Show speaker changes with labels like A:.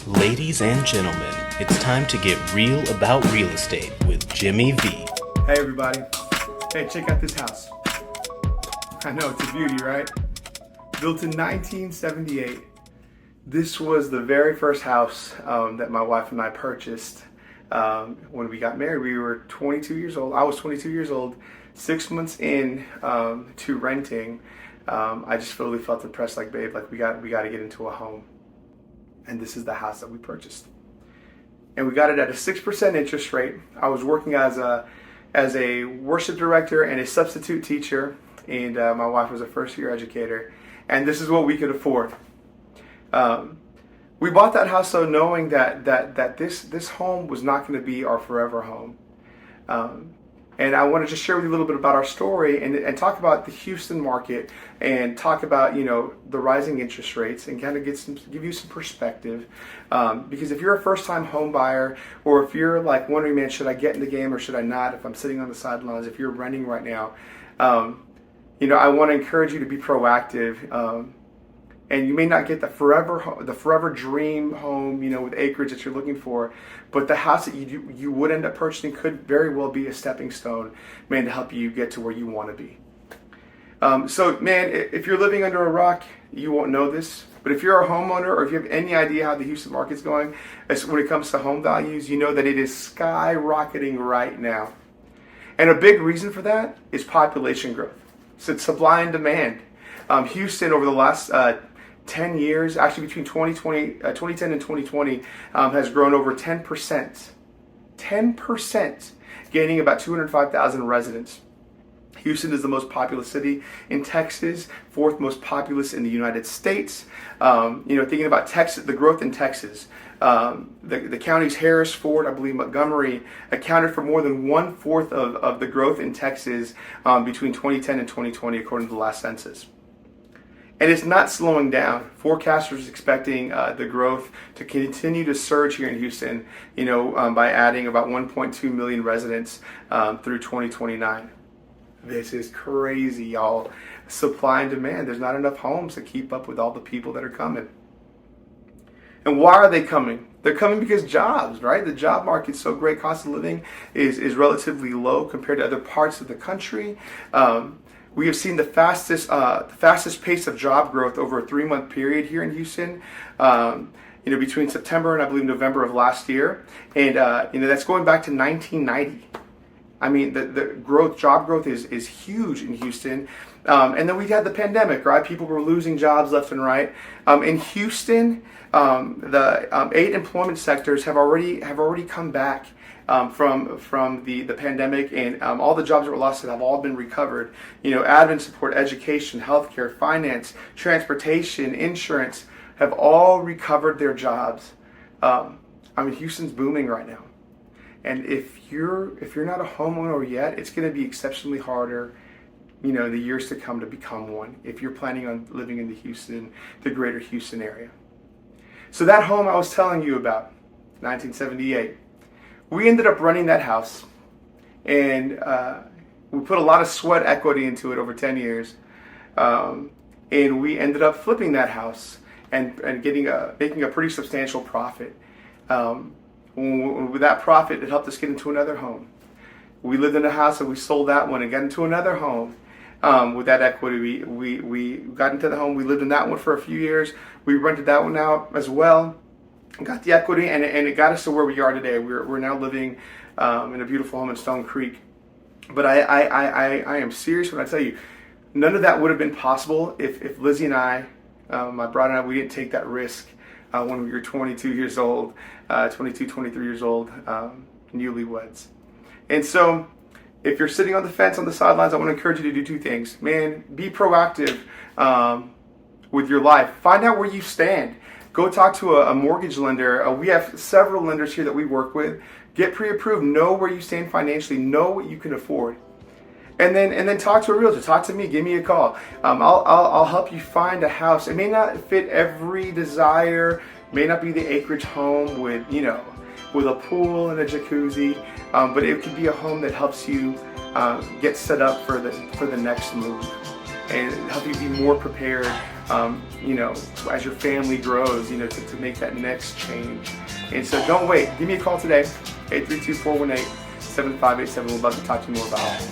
A: Ladies and gentlemen, it's time to get real about real estate with Jimmy V.
B: Hey everybody. Hey, check out this house. I know, it's a beauty, right? Built in 1978. This was the very first house that my wife and I purchased when we got married. We were 22 years old. I was 22 years old. 6 months in to renting, I just really felt impressed, like, babe, like we got to get into a home. And this is the house that we purchased. And we got it at a 6% interest rate. I was working as a worship director and a substitute teacher, and my wife was a first-year educator. And this is what we could afford. We bought that house so knowing that this home was not going to be our forever home. And I want to just share with you a little bit about our story and talk about the Houston market and talk about, the rising interest rates and kind of give you some perspective. Because if you're a first-time home buyer, or if you're like wondering, man, should I get in the game or should I not? If I'm sitting on the sidelines, if you're renting right now, I want to encourage you to be proactive. And you may not get the forever dream home, with acreage that you're looking for, but the house that you would end up purchasing could very well be a stepping stone, man, to help you get to where you want to be. So, man, if you're living under a rock, you won't know this. But if you're a homeowner, or if you have any idea how the Houston market's going, when it comes to home values, you know that it is skyrocketing right now. And a big reason for that is population growth. So it's supply and demand. Houston, over the last 10 years, actually between 2010 and 2020, has grown over 10%. 10%, gaining about 205,000 residents. Houston is the most populous city in Texas, fourth most populous in the United States. Thinking about Texas, the growth in Texas, the counties Harris, Ford, I believe Montgomery, accounted for more than 1/4 of the growth in Texas between 2010 and 2020, according to the last census. And it's not slowing down. Forecasters expecting the growth to continue to surge here in Houston, by adding about 1.2 million residents through 2029. This is crazy, y'all. Supply and demand. There's not enough homes to keep up with all the people that are coming. And why are they coming? They're coming because jobs, right? The job market's so great. Cost of living is relatively low compared to other parts of the country. We have seen the fastest pace of job growth over a 3-month period here in Houston. Between September and I believe November of last year, and that's going back to 1990. I mean, the job growth is huge in Houston. And then we had the pandemic, right? People were losing jobs left and right. In Houston, the 8 employment sectors have already come back from the pandemic, and all the jobs that were lost have all been recovered. Admin support, education, healthcare, finance, transportation, insurance have all recovered their jobs. Houston's booming right now. And if you're not a homeowner yet, it's going to be exceptionally harder, the years to come to become one, if you're planning on living in the greater Houston area. So that home I was telling you about, 1978, we ended up running that house, and we put a lot of sweat equity into it over 10 years, and we ended up flipping that house and making a pretty substantial profit. With that profit, it helped us get into another home. We lived in a house and we sold that one and got into another home. With that equity, we got into the home. We lived in that one for a few years. We rented that one out as well. Got the equity, and it got us to where we are today. We're now living in a beautiful home in Stone Creek. But I am serious when I tell you, none of that would have been possible if Lizzie and I, my brother and I, we didn't take that risk when we were 22 years old, 23 years old, newlyweds. And so, if you're sitting on the fence, on the sidelines, I want to encourage you to do 2 things. Man, be proactive with your life. Find out where you stand. Go talk to a mortgage lender. We have several lenders here that we work with. Get pre-approved. Know where you stand financially. Know what you can afford. And then talk to a realtor. Talk to me. Give me a call. I'll help you find a house. It may not fit every desire. May not be the acreage home with a pool and a jacuzzi. But it could be a home that helps you get set up for the next move and help you be more prepared as your family grows, to make that next change. And so don't wait. Give me a call today, 832-418-7587. We'd love to talk to you more about it.